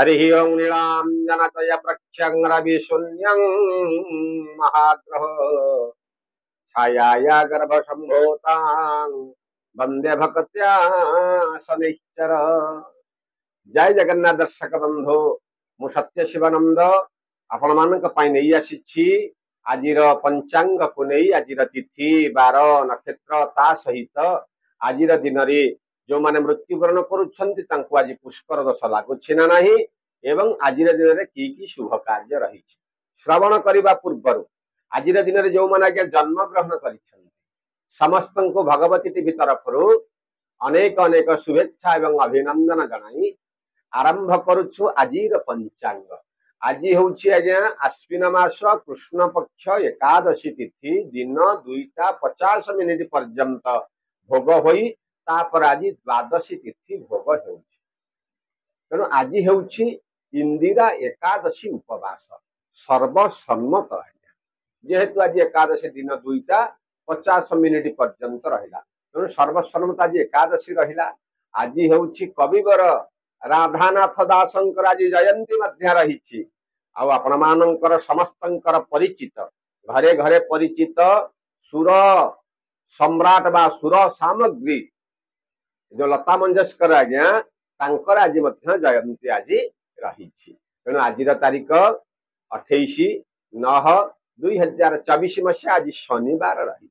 हरि ओं नीलाञ्जनतय प्रत्यङ्गरविशून्यं महाग्रह छायाया गर्भसम्भूतां वन्दे भक्त्या शनैश्चर। जय जगन्नाथ दर्शक बंधु मु सत्य शिवानंद आपण मानक पई नै आसीछि आजिर पंचांग को नै आजिर तिथि बार नक्षत्र ता सहित आजिर दिन रे जो माने मृत्युवरण करूछन्ति तांको आज पुष्कर दश लागुछि ना नाही एवं आजिर दिन रे की शुभ कार्य रहिछि श्रवण करिबा पूर्वरु आजिर दिन रे जो माने आज्ञा जन्म ग्रहण करिछन्ति समस्त को भगवती टीवी तरफरु अनेक अनेक शुभेच्छा एवं अभिनंदन जनाई आरंभ करुछु आजिर पंचांग। आज हूँ आज्ञा आश्विन मास कृष्ण पक्ष एकादशी तिथि दिन 2:50 पर्यंत भोग होई तापर आज द्वादशी तिथि भोग तेणु आज हूँ इंदिरा एकादशी उपवास सर्वसम्मत आज्ञा जेहेतु आज एकादशी दिन 2:50 पर्यंत रहा तेणु सर्वसम्मत आज एकादशी रहा। आज हूँ कविवर राधानाथ दासंकर आज जयंती मध्य रही आपण मानकर समस्तंकर परिचित घरे घरे परिचित सुर सम्राट बा सुर सामग्री जो लता मंगेशकर आज्ञा तांकर आज मध्य जयंती आज रही तेणु आज तारीख 28/9/2024 मसीहा आज शनिवार रही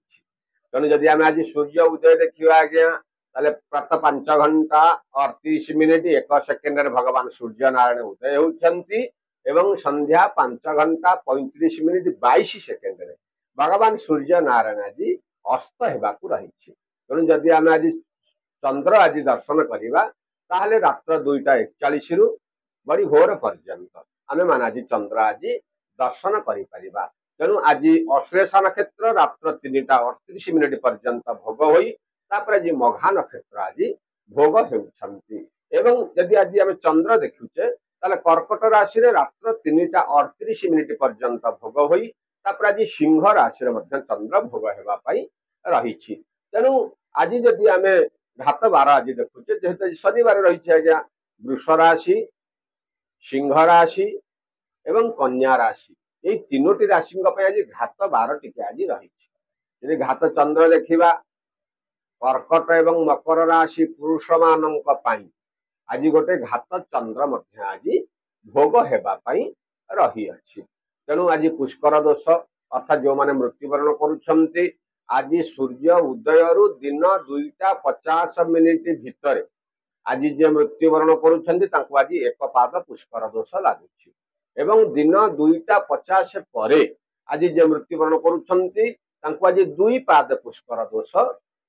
तेणु जदि आम आज सूर्य उदय देखा आज्ञा ताले प्रातः 5:38 1 सेकेंड भगवान सूर्य नारायण उदय होती एवं संध्या 5:35 22 सेकेंड भगवान सूर्य नारायण आज अस्त होगाकू रही तेणु जदि आम आज चंद्र आज दर्शन करवा ताहले रात्र 2:41 रु बड़ी भोर पर्यंत आम मान आज चंद्र आज दर्शन करिपरिबा। तेणु आज अश्लेष नक्षत्र रात्र 3:38 पर्यंत भोग होई तापर आज मघा नक्षत्र आज भोग होउछन्ति एवं यदि आज आम चंद्र देखुचे ताले कर्कट राशि रे रात्र 3:38 पर्यंत भोग होई तापर आज सिंह राशि रे मध्य चंद्र भोग हेबा पई रहिछि। तेणु आज जदि आम घात बार आज देखुचे जेहेतु शनिवार रही आज्ञा वृष राशि सिंह राशि एवं कन्या राशि ये तीनोटी राशि आज घात बार टिके आज रही घात चंद्र देखा कर्कट एवं मकर राशि पुरुष मानक पाई आज गोटे घात चंद्र मध्य आज भोग हेबा पई रही अछि। तेणु आज पुष्कर दोष अर्थात जो माने मृत्युवरण करुछन्ति आज सूर्य उदय रु दिन 2:50 भितर आज जे मृत्युवरण करुछन्ति तांको आज एक पाद पुष्कर दोष लागुछि एवं दिन 2:50 परे आज जे मृत्युवरण करुछन्ति तांको आज 2 पाद पुष्कर दोष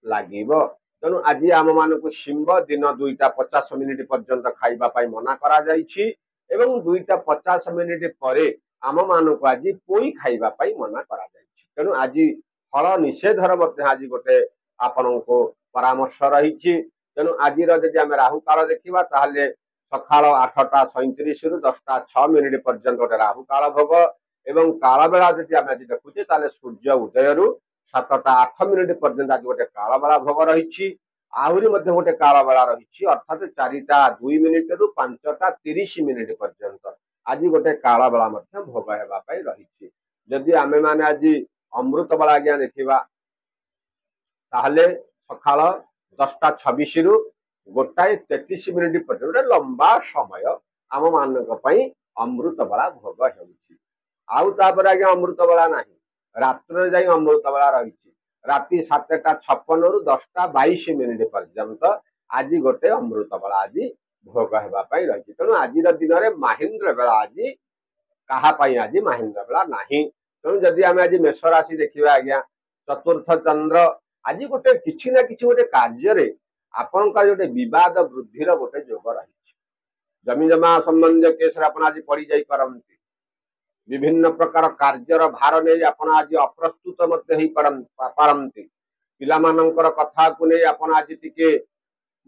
लागिबो। तेणु आज आम मान शिंब दिन 2:50 पर्यंत खाइबा पाई मना करा जाइछि एवं 2:50 परे आम मान को आज पोई खाइबा पाई मना करा जाइछि। तेणु आज फल निषेधर मध्य आज गोटे आपण को परामर्श रही तेणु आज जदि आम राहु काल देखा ताहले सकाळ 8:37 रु 10:06 पर्यंत गोटे राहु काल भोग एवं काल बेला जदि आम आज देखुचे ताहले सूर्य उदय रु 7:08 पर्यंत आज गोटे काल बेला भोग रही आहरी मध्य गोटे काल बेला रही अर्थात 4:02 रु 5:30 पर्यंत आज गोटे काल बेला मध्य भोग हेबा पई रही। जदि आमे माने आज अमृत बेला आज्ञा देखा ताहले सकाळ 10:26 रु 1:33 पर्यंत लंबा समय आम मानक पई अमृत बेला भोग हेउछि। आउ तापर आज्ञा अमृत बेला नाही रात्र जाई अमृत बेला रही राति 7:56 रु 10:22 पर्यंत आज गोटे अमृत बेला आज भोग हेबा पई रही। तेणु आज दिन में महेंद्र बेला आज कहा आज महेंद्र बेला नाही। तेणु जदि आम आज मेष राशि देखा आज्ञा चतुर्थ चंद्र आज गोटे किछि ना किछि गोटे कार्य आपणकर गोटे विवाद वृद्धिर गोटे जोग रही जमी जमा संबंध केस आज पड़ जाई पारंती विभिन्न प्रकार कार्यर भार नहीं आपण आज अप्रस्तुत पारंती पिलामानंकर कथा को नहीं आपण आज टिके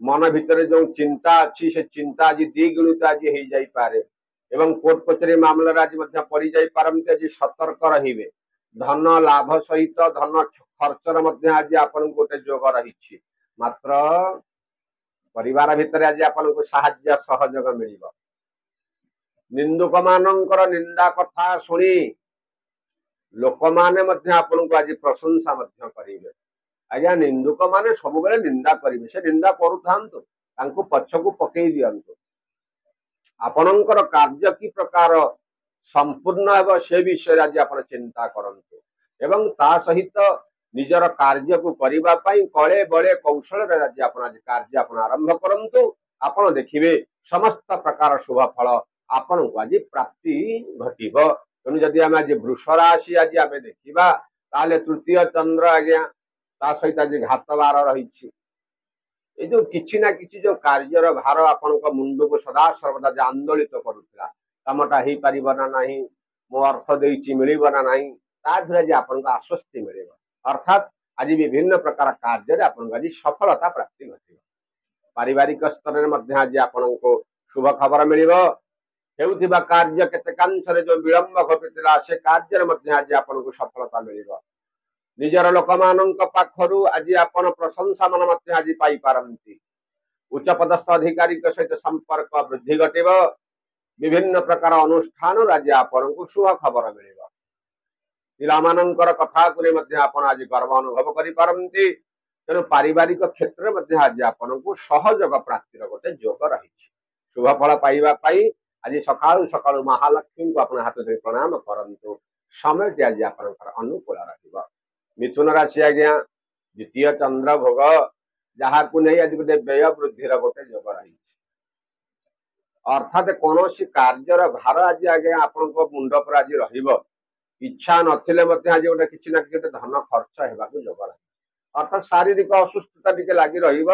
मन भितर जो चिंता अच्छी से चिंता आज द्विगुणित आज हो जाई पारे एवं कोर्ट कचेरी मामला आज पड़ जाई पारंती आज सतर्क रहिबे धन लाभ सहित धन खर्चर मध्य आज आपण गोटे जोग रही मात्र परिवार भितर आज आपण को साहाय्य सहयोग मिलिबो ନିନ୍ଦୁକ ମାନଙ୍କର ନିନ୍ଦା କଥା ଶୁଣି ଲୋକମାନେ ମଧ୍ୟ ଆପଣଙ୍କୁ ଆଜି ପ୍ରଶଂସା ମଧ୍ୟ କରିବେ। ଆଜ୍ଞା ନିନ୍ଦୁକ ମାନେ ସବୁବେଳେ ନିନ୍ଦା କରିବେ, ସେ ନିନ୍ଦା କରୁଥାନ୍ତୁ, ତାଙ୍କୁ ପଛକୁ ପକେଇ ଦିଅନ୍ତୁ। ଆପଣଙ୍କର କାର୍ଯ୍ୟ କି ପ୍ରକାର ସମ୍ପୂର୍ଣ୍ଣ ହେବ ସେ ବିଷୟରେ ଆଜି ଆପଣ ଚିନ୍ତା କରନ୍ତୁ ଏବଂ ତା ସହିତ ନିଜର କାର୍ଯ୍ୟକୁ କରିବା ପାଇଁ କଳେ ବଳେ କୌଶଳରେ ଆଜି କାର୍ଯ୍ୟ ଆରମ୍ଭ କରନ୍ତୁ। ଆପଣ ଦେଖିବେ ସମସ୍ତ ପ୍ରକାର ଶୁଭ ଫଳ ଆପଣଙ୍କୁ ଆଜି ପ୍ରାପ୍ତି ଘଟିବ। ତେଣୁ ଯଦି ଆମେ ଆଜି ବୃଷ ରାଶି ଆଜି ଆମେ ଦେଖିବା ତାହେଲେ ତୃତୀୟ ଚନ୍ଦ୍ର ଆଜ୍ଞା ତା ସହିତ ଆଜି ଘାତ ବାର ରହିଛି। ଏ ଯୋଉ କିଛି ନା କିଛି ଯୋଉ କାର୍ଯ୍ୟର ଭାର ଆପଣଙ୍କ ମୁଣ୍ଡକୁ ସଦା ସର୍ବଦା ଯେ ଆନ୍ଦୋଳିତ କରୁଥିଲା, କାମଟା ହେଇପାରିବ ନା ନାହିଁ, ମୋ ଅର୍ଥ ଦେଇଛି ମିଳିବ ନା ନାହିଁ, ତା ଦେହରେ ଆଜି ଆପଣଙ୍କୁ ଆଶ୍ୱସ୍ତି ମିଳିବ। ଅର୍ଥାତ୍ ଆଜି ବିଭିନ୍ନ ପ୍ରକାର କାର୍ଯ୍ୟରେ ଆପଣଙ୍କୁ ଆଜି ସଫଳତା ପ୍ରାପ୍ତି ଘଟିବ। ପାରିବାରିକ ସ୍ତରରେ ମଧ୍ୟ ଆଜି ଆପଣଙ୍କୁ ଶୁଭ ଖବର ମିଳିବ। ହେଉଥିବା କାର୍ଯ୍ୟ କେତେକାଂଶରେ ଯୋଉ ବିଳମ୍ବ ଘଟୁଥିଲା ସେ କାର୍ଯ୍ୟରେ ମଧ୍ୟ ଆଜି ଆପଣଙ୍କୁ ସଫଳତା ମିଳିବ। ନିଜର ଲୋକମାନଙ୍କ ପାଖରୁ ଆଜି ଆପଣ ପ୍ରଶଂସା ମାନ ମଧ୍ୟ ଆଜି ପାଇପାରନ୍ତି। ଉଚ୍ଚ ପଦସ୍ଥ ଅଧିକାରୀଙ୍କ ସହିତ ସମ୍ପର୍କ ବୃଦ୍ଧି ଘଟିବ। ବିଭିନ୍ନ ପ୍ରକାର ଅନୁଷ୍ଠାନରୁ ଆଜି ଆପଣଙ୍କୁ ଶୁଭ ଖବର ମିଳିବ। ପିଲାମାନଙ୍କର କଥାକୁ ନେଇ ମଧ୍ୟ ଆପଣ ଆଜି ଗର୍ବ ଅନୁଭବ କରିପାରନ୍ତି। ତେଣୁ ପାରିବାରିକ କ୍ଷେତ୍ରରେ ମଧ୍ୟ ଆଜି ଆପଣଙ୍କୁ ସହଯୋଗ ପ୍ରାପ୍ତିର ଗୋଟେ ଯୋଗ ରହିଛି। ଶୁଭ ଫଳ ପାଇବା ପାଇଁ ଆଜି ସକାଳୁ ସକାଳୁ ମହାଲକ୍ଷ୍ମୀଙ୍କୁ ଆପଣ ହାତ ଧରି ପ୍ରଣାମ କରନ୍ତୁ। ସମୟଟି ଆଜି ଆପଣଙ୍କର ଅନୁକୂଳ ରହିବ। ମିଥୁନ ରାଶି ଆଜ୍ଞା ଦ୍ୱିତୀୟ ଚନ୍ଦ୍ର ଭୋଗ, ଯାହାକୁ ନେଇ ଆଜି ଗୋଟେ ବ୍ୟୟ ବୃଦ୍ଧିର ଗୋଟେ ଯୋଗ ରହିଛି। ଅର୍ଥାତ୍ କୌଣସି କାର୍ଯ୍ୟର ଭାର ଆଜି ଆଜ୍ଞା ଆପଣଙ୍କ ମୁଣ୍ଡ ଉପରେ ଆଜି ରହିବ। ଇଚ୍ଛା ନଥିଲେ ମଧ୍ୟ ଆଜି ଗୋଟେ କିଛି ନା କିଛି ଧନ ଖର୍ଚ୍ଚ ହେବାକୁ ଯୋଗ ରହିବ। ଅର୍ଥାତ୍ ଶାରୀରିକ ଅସୁସ୍ଥତା ଟିକେ ଲାଗି ରହିବ।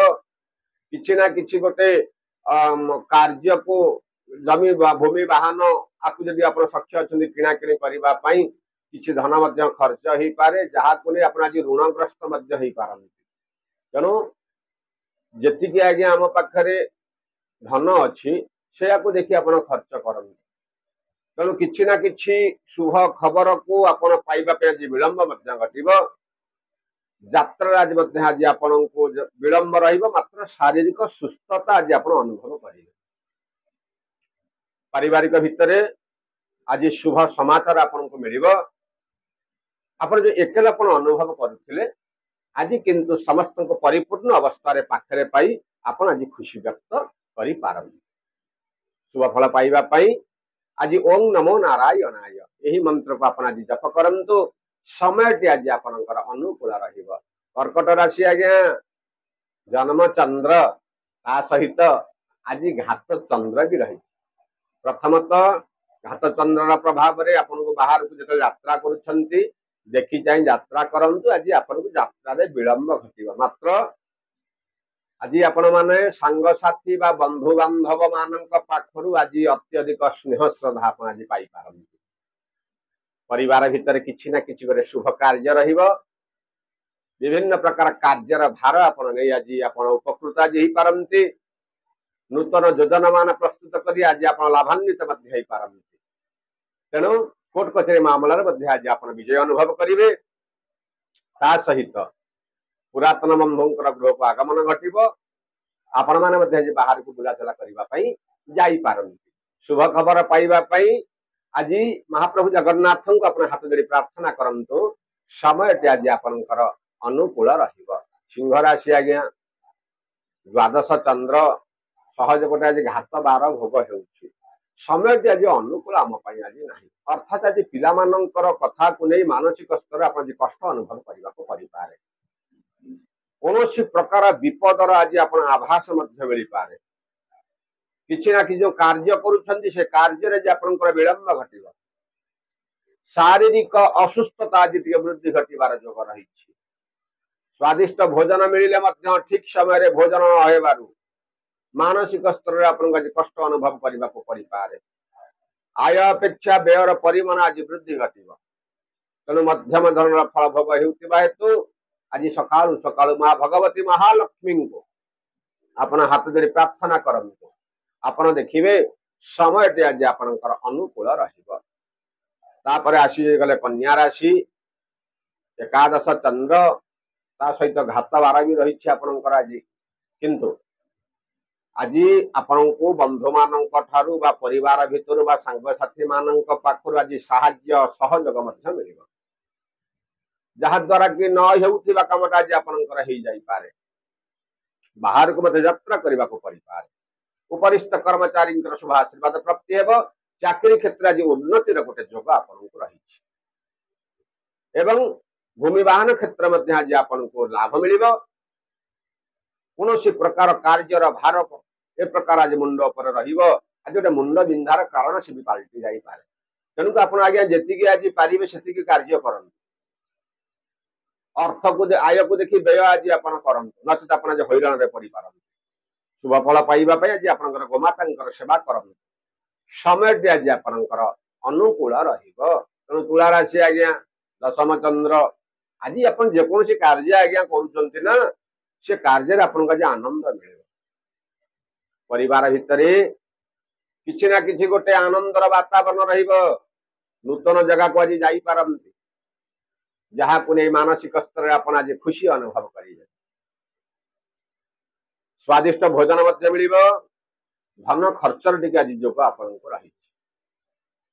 କିଛି ନା କିଛି ଗୋଟେ କାର୍ଯ୍ୟକୁ ଜମି ଭୂମି ବାହନ ଆକୁ ଯଦି ଆପଣ ସକ୍ଷ ଅଛନ୍ତି କିଣାକିଣି କରିବା ପାଇଁ କିଛି ଧନ ମଧ୍ୟ ଖର୍ଚ୍ଚ ହେଇପାରେ, ଯାହାକୁ ନେଇ ଆପଣ ଆଜି ଋଣଗ୍ରସ୍ତ ମଧ୍ୟ ହେଇପାରନ୍ତି। ତେଣୁ ଯେତିକି ଆଜ୍ଞା ଆମ ପାଖରେ ଧନ ଅଛି ସେଇଆକୁ ଦେଖି ଆପଣ ଖର୍ଚ୍ଚ କରନ୍ତୁ। ତେଣୁ କିଛି ନା କିଛି ଶୁଭ ଖବରକୁ ଆପଣ ପାଇବା ପାଇଁ ଆଜି ବିଳମ୍ବ ମଧ୍ୟ ଘଟିବ। ଯାତ୍ରାରେ ଆଜି ମଧ୍ୟ ଆଜି ଆପଣଙ୍କୁ ବିଳମ୍ବ ରହିବ, ମାତ୍ର ଶାରୀରିକ ସୁସ୍ଥତା ଆଜି ଆପଣ ଅନୁଭବ କରିବେ। ପାରିବାରିକ ଭିତରେ ଆଜି ଶୁଭ ସମାଚାର ଆପଣଙ୍କୁ ମିଳିବ। ଆପଣ ଯୋଉ ଏକଲାପଣ ଅନୁଭବ କରୁଥିଲେ ଆଜି କିନ୍ତୁ ସମସ୍ତଙ୍କୁ ପରିପୂର୍ଣ୍ଣ ଅବସ୍ଥାରେ ପାଖରେ ପାଇ ଆପଣ ଆଜି ଖୁସି ବ୍ୟକ୍ତ କରିପାରନ୍ତି। ଶୁଭ ଫଳ ପାଇବା ପାଇଁ ଆଜି ଓಂ ନମୋ ନାରାୟଣାୟ ଏହି ମନ୍ତ୍ରକୁ ଆପଣ ଆଜି ଜପ କରନ୍ତୁ। ସମୟଟି ଆଜି ଆପଣଙ୍କର ଅନୁକୂଳ ରହିବ। କର୍କଟ ରାଶି ଆଜ୍ଞା ଜନ୍ମ ଚନ୍ଦ୍ର, ତା ସହିତ ଆଜି ଘାତ ଚନ୍ଦ୍ର ବି ରହିଛି। ପ୍ରଥମତଃ ଘାତ ଚନ୍ଦ୍ରର ପ୍ରଭାବରେ ଆପଣଙ୍କୁ ବାହାରକୁ ଯେତେବେଳେ ଯାତ୍ରା କରୁଛନ୍ତି ଦେଖି ଚାହିଁ ଯାତ୍ରା କରନ୍ତୁ। ଆଜି ଆପଣଙ୍କୁ ଯାତ୍ରାରେ ବିଳମ୍ବ ଘଟିବ, ମାତ୍ର ଆଜି ଆପଣ ମାନେ ସାଙ୍ଗସାଥି ବା ବନ୍ଧୁ ବାନ୍ଧବ ମାନଙ୍କ ପାଖରୁ ଆଜି ଅତ୍ୟଧିକ ସ୍ନେହ ଶ୍ରଦ୍ଧା ଆପଣ ଆଜି ପାଇପାରନ୍ତି। ପରିବାର ଭିତରେ କିଛି ନା କିଛି ଗୋଟେ ଶୁଭ କାର୍ଯ୍ୟ ରହିବ। ବିଭିନ୍ନ ପ୍ରକାର କାର୍ଯ୍ୟର ଭାର ଆପଣ ନେଇ ଆଜି ଆପଣ ଉପକୃତ ଆଜି ହେଇପାରନ୍ତି। ନୂତନ ଯୋଜନା ମାନ ପ୍ରସ୍ତୁତ କରି ଆଜି ଆପଣ ଲାଭାନ୍ୱିତ ମଧ୍ୟ ହେଇପାରନ୍ତି। ତେଣୁ କୋର୍ଟ କଚେରୀ ମାମଲାରେ ମଧ୍ୟ ଆଜି ଆପଣ ବିଜୟ ଅନୁଭବ କରିବେ। ତା ସହିତ ପୁରାତନ ବନ୍ଧୁଙ୍କର ଗୃହକୁ ଆଗମନ ଘଟିବ। ଆପଣ ମାନେ ମଧ୍ୟ ଆଜି ବାହାରକୁ ବୁଲାଚଲା କରିବା ପାଇଁ ଯାଇପାରନ୍ତି। ଶୁଭ ଖବର ପାଇବା ପାଇଁ ଆଜି ମହାପ୍ରଭୁ ଜଗନ୍ନାଥଙ୍କୁ ଆପଣ ହାତ ଧରି ପ୍ରାର୍ଥନା କରନ୍ତୁ। ସମୟଟି ଆଜି ଆପଣଙ୍କର ଅନୁକୂଳ ରହିବ। ସିଂହ ରାଶି ଆଜ୍ଞା ଦ୍ୱାଦଶ ଚନ୍ଦ୍ର, ସହଜ ଗୋଟେ ଆଜି ଘାତ ବାର ଭୋଗ ହେଉଛି। ସମୟଟି ଆଜି ଅନୁକୂଳ ଆମ ପାଇଁ ଆଜି ନାହିଁ। ଅର୍ଥାତ୍ ଆଜି ପିଲାମାନଙ୍କର କଥାକୁ ନେଇ ମାନସିକ ସ୍ତରରେ ଆପଣ ଆଜି କଷ୍ଟ ଅନୁଭବ କରିବାକୁ ପଡିପାରେ। କୌଣସି ପ୍ରକାର ବିପଦର ଆଜି ଆପଣ ଆଭାସ ମଧ୍ୟ ମିଳିପାରେ। କିଛି ନା କିଛି ଯୋଉ କାର୍ଯ୍ୟ କରୁଛନ୍ତି ସେ କାର୍ଯ୍ୟରେ ଯେ ଆପଣଙ୍କର ବିଳମ୍ବ ଘଟିବ। ଶାରୀରିକ ଅସୁସ୍ଥତା ଆଜି ଟିକେ ବୃଦ୍ଧି ଘଟିବାର ଯୋଗ ରହିଛି। ସ୍ୱାଦିଷ୍ଟ ଭୋଜନ ମିଳିଲେ ମଧ୍ୟ ଠିକ ସମୟରେ ଭୋଜନ ନ ହେବାରୁ ମାନସିକ ସ୍ତରରେ ଆପଣଙ୍କୁ ଆଜି କଷ୍ଟ ଅନୁଭବ କରିବାକୁ ପଡିପାରେ। ଆୟ ଅପେକ୍ଷା ବ୍ୟୟର ପରିମାଣ ଆଜି ବୃଦ୍ଧି ଘଟିବ। ତେଣୁ ମଧ୍ୟମ ଧରଣର ଫଳ ଭୋଗ ହେଉଥିବା ହେତୁ ଆଜି ସକାଳୁ ସକାଳୁ ମା ଭଗବତୀ ମହାଲକ୍ଷ୍ମୀଙ୍କୁ ଆପଣ ହାତ ଧରି ପ୍ରାର୍ଥନା କରନ୍ତୁ। ଆପଣ ଦେଖିବେ ସମୟଟି ଆଜି ଆପଣଙ୍କର ଅନୁକୂଳ ରହିବ। ତାପରେ ଆସିଗଲେ କନ୍ୟା ରାଶି, ଏକାଦଶ ଚନ୍ଦ୍ର, ତା ସହିତ ଘାତ ବାର ବି ରହିଛି ଆପଣଙ୍କର ଆଜି। କିନ୍ତୁ आज आपण को बंधु मानक ठारू बा परिवार भितर बा सांगसाथी मानक पाखरु आज साहाय्य सहयोग मध्य मिलिबो जहा द्वारा कि न हेउथिबा कामटा आज आपनकर हेइ जाई पारे बाहर को मध्य यात्रा करबा को परि पारे उपरिस्थ कर्मचारी शुभ आशीर्वाद प्राप्ति हेब चाकरी क्षेत्र आज उन्नतिर गोटे जोग आपन को रही एवं भूमि वाहन क्षेत्र मध्य आज आपन को लाभ मिलिबो कौन प्रकार कार्यर भार ए प्रकार आज मुंड पर रहिबो आज गोटे मुंड बिंधार कारण से भी पलटि जाई पारे तेणुक आप आज्ञा जी आज पारे से कार्य करन अर्थ को आय को देखी व्यय आज आप करतु नचेत आप हईराण में पड़ पारत शुभ फल पाइबा आज आप गोमाता सेवा करतु समय आज आपंकर अनुकूल तेणु तुला राशि आज्ञा दशम चंद्र आज आप जेकोसी कार्य आज्ञा करुँच से कार्य आपको आज आनंद मिले परिवार भितर किसी ना किसी गोटे आनंदर वातावरण नूतन जगह को आज जापारती जहाँ को नहीं मानसिक स्तर आप आज खुशी अनुभव करेंगे स्वादिष्ट भोजन मिल धन खर्चर टी आज जोग आपन को रही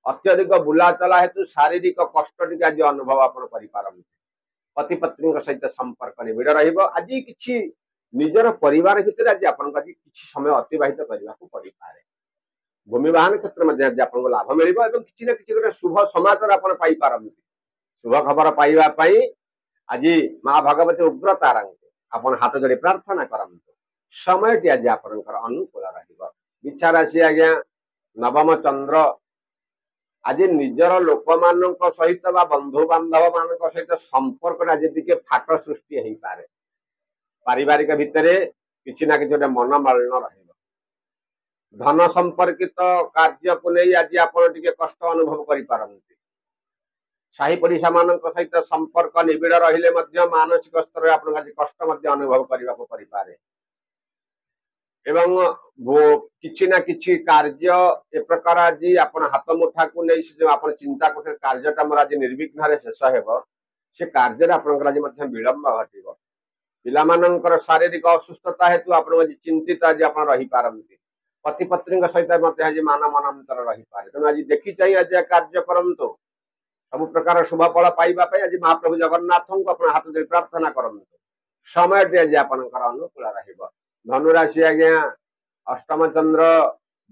अत्यधिक बुला चला हेतु शारीरिक कष्ट टी आज अनुभव आप पति पत्नी सहित संपर्क निबिड़ आज कि निजर परिवार भितर आज आपन आज किसी समय अतिबाहित करने को पड़ पारे भूमि वाहन क्षेत्र में आज आपको लाभ मिल किसी ना किसी गोटे शुभ समाचार आप शुभ खबर पाइबापी आज माँ भगवती उग्रतारा आपन हाथ जोड़ी प्रार्थना करतु समय आज आपंकर अनुकूल रहा राशि आज्ञा नवम चंद्र आज निजर लोक मान सहित बंधु बांधव मान सहित संपर्क आज टे फाट सृष्टि हो पारे पारिवारिक भितर किसी ना कि मनमालिन धन संपर्कित कार्य को नहीं आज आप कष्ट अनुभव करते साही पड़िशा मान सहित संपर्क निबिड़ रहिले मानसिक स्तर आप कष्ट अनुभव करने को पड़ पारे एवं किसी ना किसी कार्य ए प्रकार आज आप हाथ मुठा को नहीं जो आप चिंता कर कार्यटा मोर आज निर्विघ्न शेष हो से कार्य आज विलंब घटव पिलामानंकर शारीरिक असुस्थता हेतु आप चिंतित आज आप रही पारती पति पत्नी सहित आज मान मनांतर रही पारे तेणु आज देखी चाहिए आज कार्य करंतु सब प्रकार शुभ फल पाइबापी आज महाप्रभु जगन्नाथ को अपना हाथ धरी प्रार्थना करंतु समय आज आपंकर अनुकूल रहिबो धनुराशि आज्ञा अष्टम चंद्र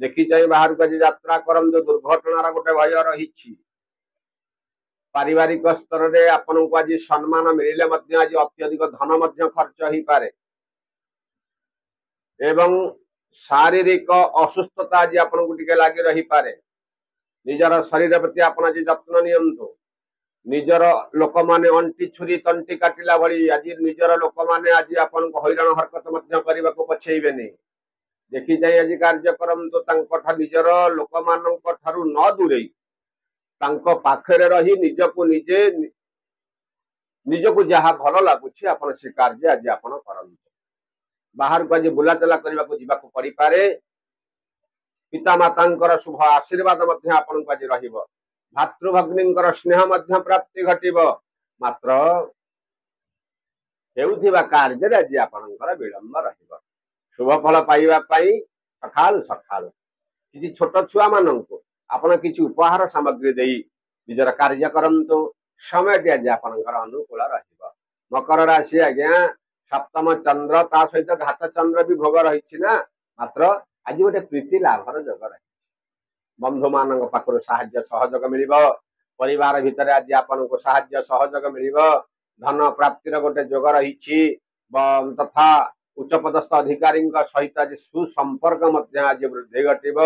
देखी चाहिए बाहर को आज यात्रा करंतु दुर्घटनार गोटे भय रही पारिवारिक स्तर में आपन को आज सम्मान मिले आज अत्यधिक धन खर्च हो पारे एवं शारीरिक असुस्थता आज आपन को टिके लागी रही पारे निजर शरीर प्रति आप आज जत्न नियंतु निजर लोक माने अंटी छुरी तंटी काटिला भली आज निजर लोक माने आज आपन को हैरान हरकत करने को पछेबेनी देखी जाए आज कार्य करंतु निजर लोक मानक ठारू न दूरे पाखरे रही निजको निजे निजको जहाँ भल लगुच आप से कार्य आज आप करंतु बाहर को आज बुलाचला करने को जीवाक पड़ पारे पिता माता शुभ आशीर्वाद आपन को आज रहिबो भातृभग्नी स्नेह प्राप्ति घटिब मात्र हेउथिबा कार्य आज आपनकर विलंब रहिबो शुभ फल पाइबापी सकाल सकाल किसी छोट छुआ मानक आपन किसी उपहार सामग्री दे निजर कार्य करंतु समय आज आपनकर अनुकूल रहिबो मकर राशि आज्ञा सप्तम चंद्र ता सहित घात चंद्र भी भोग रही ना मात्र आज गोटे प्रीति लाभर जोग रही बंधु मान पाखर साहाय्य सहयोग मिल परिवार भितर आज आपन को साहाय्य सहयोग मिल धन प्राप्तिर गोटे जोग रही तथा उच्चपदस्थ अधिकारी सहित आज सुसंपर्क आज वृद्धि घटव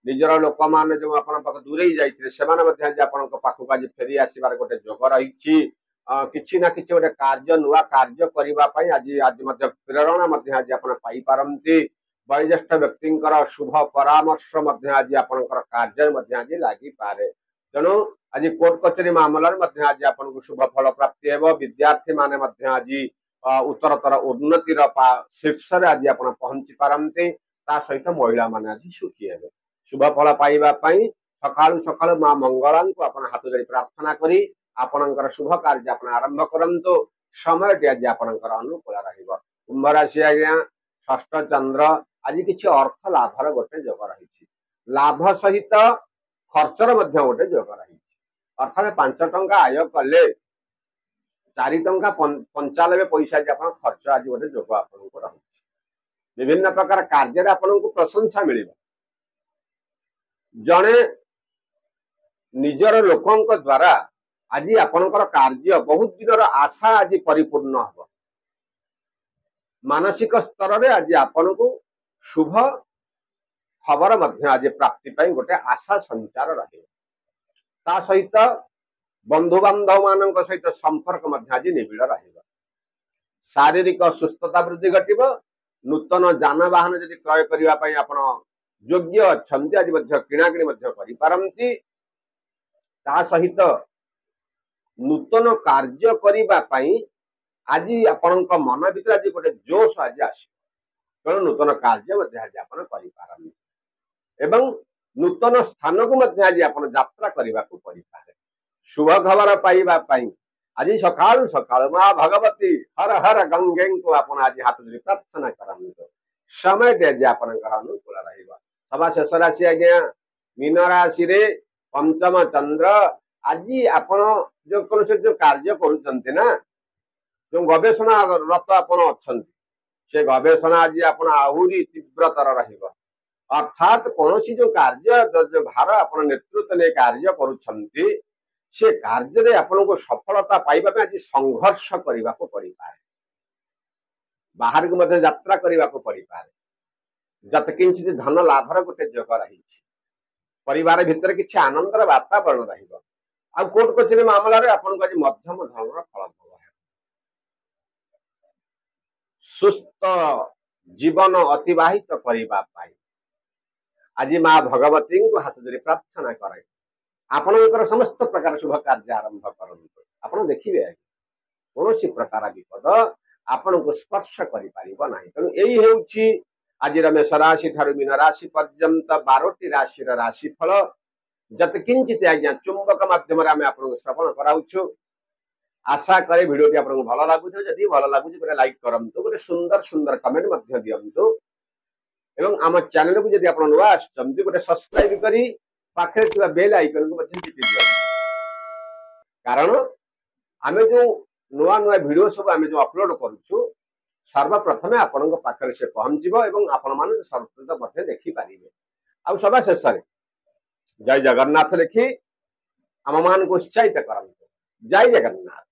निजर लोक मान जो आप दूरे जाते आज आपण पाखक आज फेरी आसबार गोटे जोग रही किसी ना किसी गोटे कार्य नुआ कार्य करने आज आज प्रेरणा आज आप पारती वयोज्येष्ठ व्यक्ति शुभ परामर्श आज आपंकर कार्य आज लगी पारे तेणु आज कोर्ट कचेरी मामला आज आपको शुभ फल प्राप्ति हो विद्यार्थी माने आज उत्तरतर उन्नतिर शीर्ष आज आप पहुंची पारती सहित महिला माने आज सुखी हे शुभ फल पाइबापी सकालू सकालू माँ मंगला को आप हाथ जोड़ी प्रार्थना करी आपणकर शुभ कार्य आप आरंभ करंतु समय आज आपणकर अनुकूल रहिबो कुंभ राशि आज्ञा षष्ठ चंद्र आज किसी अर्थ लाभर गोटे जोग रही लाभ सहित खर्चर गोटे जोग रही अर्थात 5 टंका आय कले 4 टंका 95 पैसा खर्च आज गोटे जोग आपको रही विभिन्न प्रकार कार्य आपको प्रशंसा मिल जड़े निजर लोकों द्वारा आज आपणकर कार्य बहुत दिन आशा आज परिपूर्ण हम मानसिक स्तर में आज आपण को शुभ खबर आज प्राप्ति गोटे आशा संचार रहे ता सहित बंधु बांधव मान सहित संपर्क आज निबिड़ रही शारीरिक सुस्थता वृद्धि घटव नूतन जानवाहन जदि क्रय करने आपण योग्य अच्छा आज किणाकिणी करपारती ता सहित नूतन कार्य करने आज आपण मन भर आज गोटे जोश आज आस तेणु नूतन कार्य आज आप एवं नूतन स्थान को आज आप यात्रा करने को पड़ पाए शुभ खबर पाइबापी आज सकाल सकाल माँ भगवती हर हर गंगे को आप आज हाथ जोड़ी प्रार्थना करते समय आज आप अनुकूल रहा शेष राशि आज्ञा मीन राशि पंचम चंद्र आज आपण जो कौन जो कार्य करुना जो गवेषणा रत आपण अच्छा से गवेषणा आज आप आहरी तीव्रतर रहा अर्थात कौन जो कार्य जो भार आप नेतृत्व ने कार्य करुँचे से कार्य आपन को सफलता पाइबा आज संघर्ष करने को पड़ पाए बाहर को मध्य यात्रा करने को पड़ पाए जत किंचित धन लाभर गोटे जोग रही परिवार भितर किसी आनंदर वातावरण रहिबो आ कोर्ट कचेरी मामला रे आपन को आज मध्यम धरणर फल भोग सुस्थ जीवन अतिवाहित करबा पाई आज माँ भगवती को हाथ जोड़ी प्रार्थना करे आपणकर समस्त प्रकार शुभ कार्य आरंभ करंतु आपण देखिबे कौन प्रकार विपद आपण को स्पर्श करि परिबो नाही तेणु एही हेउछि आज मेष राशि ठारू मीन राशि पर्यंत 12टी राशि राशिफल जत किंचित आज्ञा चुंबक माध्यम आपको श्रवण कराऊछु आशा करे भिडियोटी आपको भल लगुच जदि भल लगुच गोटे लाइक करंतु गोटे सुंदर सुंदर कमेंट मध्य दियंतु एवं आम चैनल को जदि आप नुआ आसुचंती गोटे सब्सक्राइब करी पाखे बेल आइकन को टिपि दियंतु कारण आम जो नुआ नुआ भिडियो सब आम जो अपलोड करूछु सर्वप्रथमे आपण पाखे से पहुंचब और आपण मान सर्वप्रथम देखी पारे आ सभा शेष जय जगन्नाथ लिखि आम मान को उत्साहित करंतु जय जगन्नाथ।